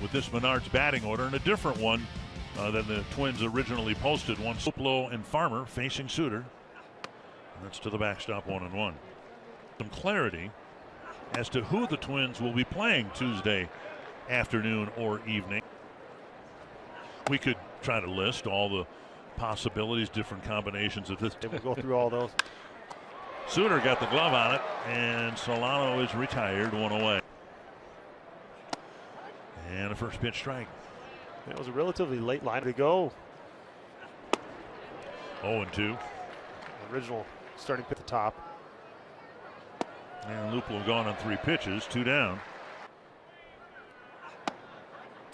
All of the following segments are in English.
with this Menards batting order, and a different one than the Twins originally posted. One Suplo and Farmer facing Suter. And that's to the backstop, 1-1. Some clarity as to who the Twins will be playing Tuesday afternoon or evening. We could try to list all the possibilities, different combinations of this. We'll go through all those. Suter got the glove on it, and Solano is retired, one away. And a first pitch strike. It was a relatively late line to go. 0-2. Original starting pitch at the top. And Luplo gone on 3 pitches, 2 down.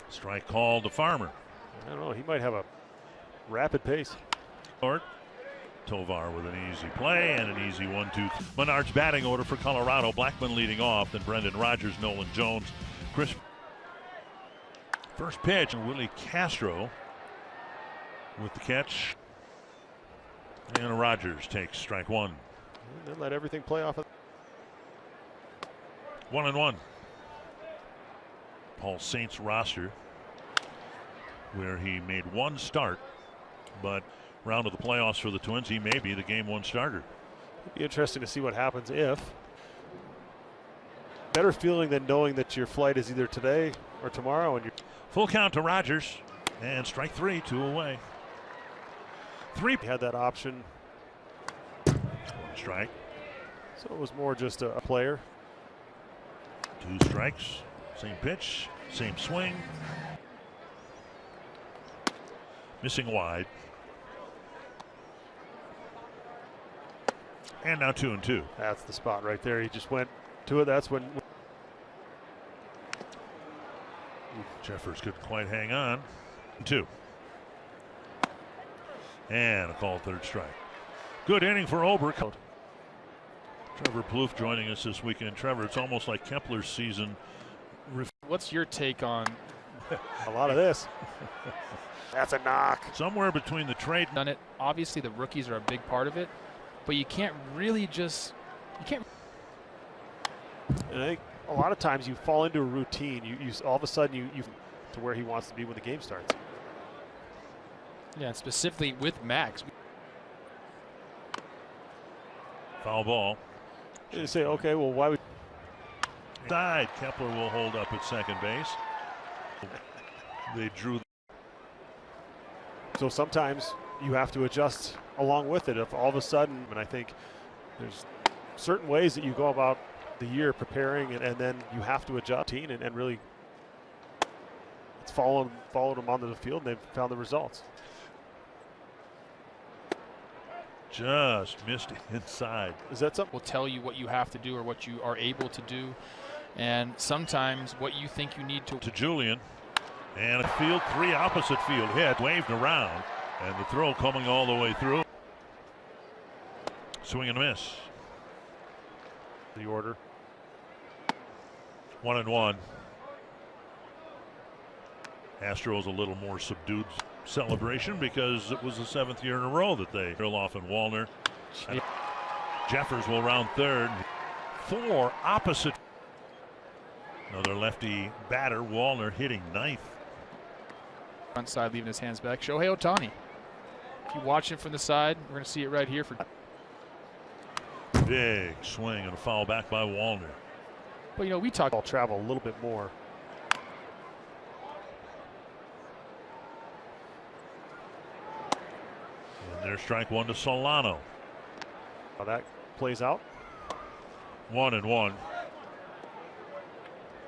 Strike called to Farmer. I don't know, he might have a rapid pace. Tovar with an easy play and an easy 1-2. Menards batting order for Colorado. Blackman leading off, then Brendan Rodgers, Nolan Jones, Chris. First pitch, and Willie Castro with the catch. And Rodgers takes strike 1. And then let everything play off. 1-1. Paul Saint's roster, where he made 1 start, but round of the playoffs for the Twins, he may be the game 1 starter. It'd be interesting to see what happens if. Better feeling than knowing that your flight is either today or tomorrow. And you're full count to Rodgers, and strike 3, 2 away. 3. He had that option. 1 strike. So it was more just a player. 2 strikes. Same pitch, same swing. Missing wide. And now 2-2. That's the spot right there. He just went to it. That's when Jeffers couldn't quite hang on. 2. And a called 3rd strike. Good inning for Ober. Trevor Plouffe joining us this weekend. Trevor, it's almost like Kepler's season. What's your take on a lot of this? That's a knock. Somewhere between the trade. Done it. Obviously, the rookies are a big part of it, but you can't really just. You can't. And I think a lot of times you fall into a routine. You all of a sudden you to where he wants to be when the game starts. Yeah, specifically with Max. Foul ball. You say, okay, well, why would. Side. Kepler will hold up at second base. They drew. So sometimes you have to adjust along with it. If all of a sudden, and I think there's certain ways that you go about the year preparing, and then you have to adjust and really it's followed them onto the field, and they've found the results. Just missed inside. Is that something? Will tell you what you have to do or what you are able to do, and sometimes what you think you need to. To Julian, and a field 3 opposite field hit, waved around, and the throw coming all the way through. Swing and miss. The order. 1-1. Astros a little more subdued celebration because it was the 7th year in a row that they drill off in Wallner. Jeffers will round 3rd. 4 opposite. Another lefty batter, Wallner hitting 9th. Front side leaving his hands back. Shohei Ohtani. If you watch it from the side, we're going to see it right here. For big swing and a foul back by Wallner. But you know, we talk. I'll travel a little bit more. And there's strike 1 to Solano. How that plays out. 1-1.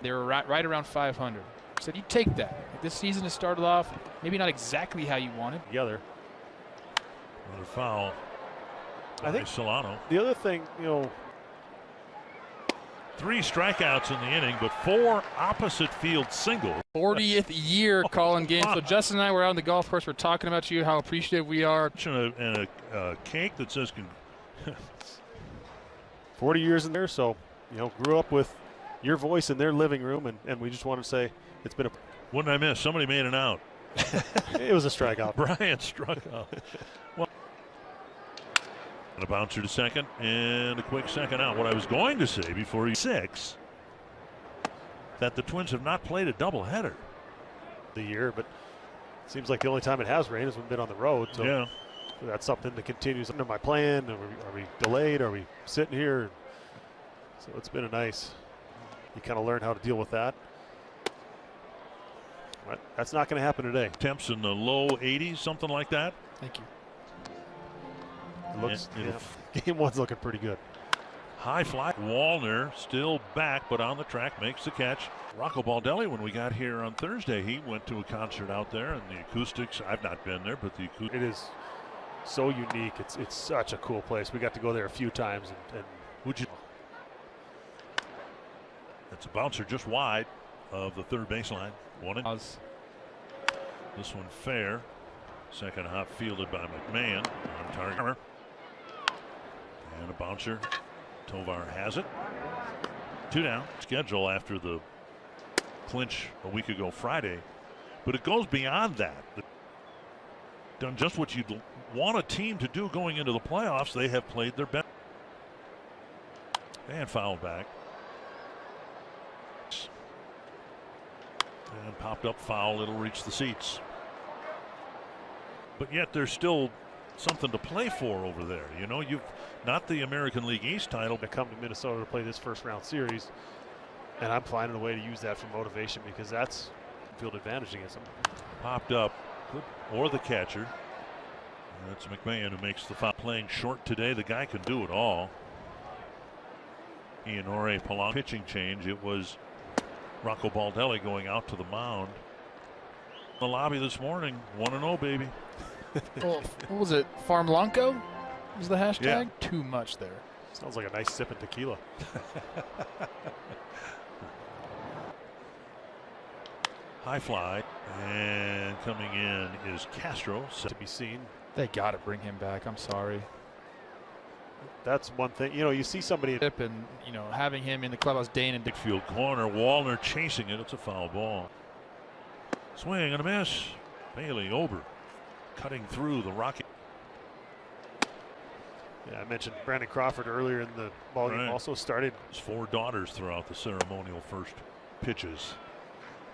They were right around 500. Said you take that. Like, this season has started off maybe not exactly how you wanted. Together. Another foul. I think Solano. The other thing, you know, 3 strikeouts in the inning, but 4 opposite field singles. 40th year calling games. So Justin and I were out on the golf course. We're talking about you, how appreciative we are. And a cake that says 40 years in there. So, you know, grew up with your voice in their living room, and we just want to say it's been a. What did I miss? Somebody made an out. It was a strikeout. Bryant struck out. Well, and a bouncer to second and a quick second out. What I was going to say before you 6. that the Twins have not played a doubleheader the year, but it seems like the only time it has rained is when we've been on the road. So yeah, that's something that continues under my plan. Are we delayed? Are we sitting here? So it's been a nice. You kind of learn how to deal with that. But that's not going to happen today. Temps in the low 80s, something like that. Thank you. It looks, game one's looking pretty good. High fly. Wallner still back, but on the track, makes the catch. Rocco Baldelli, when we got here on Thursday, he went to a concert out there, and the acoustics, I've not been there, but the acoustics. It is so unique. It's such a cool place. We got to go there a few times. And would you? It's a bouncer just wide of the third baseline. This one fair. Second hop fielded by McMahon on target. And a bouncer. Tovar has it. 2 down. Schedule after the clinch a week ago Friday. But it goes beyond that. Done just what you'd want a team to do going into the playoffs. They have played their best. And fouled back. And popped up foul. It'll reach the seats. But yet there's still something to play for over there. You know, you've not the American League East title. To come to Minnesota to play this first round series, and I'm finding a way to use that for motivation because that's field advantage against them. Popped up, or the catcher. That's McMahon who makes the foul. Playing short today, the guy can do it all. Ianore Polanco pitching change. It was Rocco Baldelli going out to the mound. The lobby this morning, 1-0, baby. Well, what was it? Farmlanco was the hashtag? Yeah. Too much there. Sounds like a nice sip of tequila. High fly, and coming in is Castro. To be seen. They got to bring him back. I'm sorry. That's one thing. You know, you see somebody. And, you know, having him in the clubhouse, Dane and Field corner, Wallner chasing it. It's a foul ball. Swing and a miss. Bailey Ober cutting through the Rockies. Yeah, I mentioned Brandon Crawford earlier in the ball game. Also started. His 4 daughters throughout the ceremonial first pitches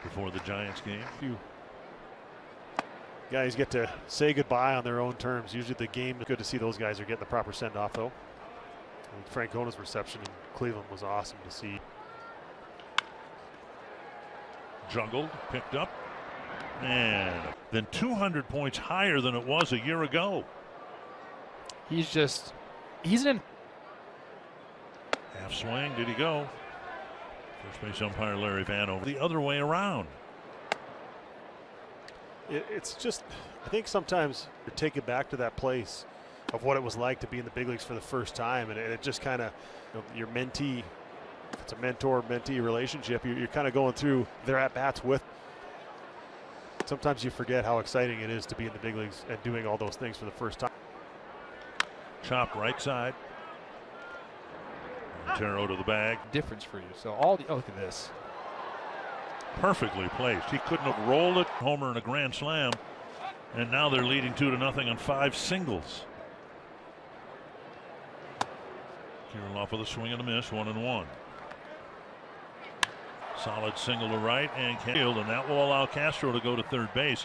before the Giants game. Few guys get to say goodbye on their own terms. Usually the game, good to see those guys are getting the proper send-off though. And Francona's reception in Cleveland was awesome to see. Juggled, picked up, and then 200 points higher than it was a year ago. He's in. Half swing, did he go? First base umpire Larry Vanover the other way around. It's just, I think sometimes you're taken back to that place of what it was like to be in the big leagues for the first time, and it just kind of, you know, your mentee, if it's a mentor-mentee relationship, you're kind of going through their at-bats with. Sometimes you forget how exciting it is to be in the big leagues and doing all those things for the first time. Chopped right side. Montero to the bag. Difference for you. So all the, oh, look at this. Perfectly placed. He couldn't have rolled it. Homer and a grand slam. And now they're leading 2-0 on 5 singles. Kirilloff with a swing and a miss, 1-1. Solid single to right and field, and that will allow Castro to go to third base.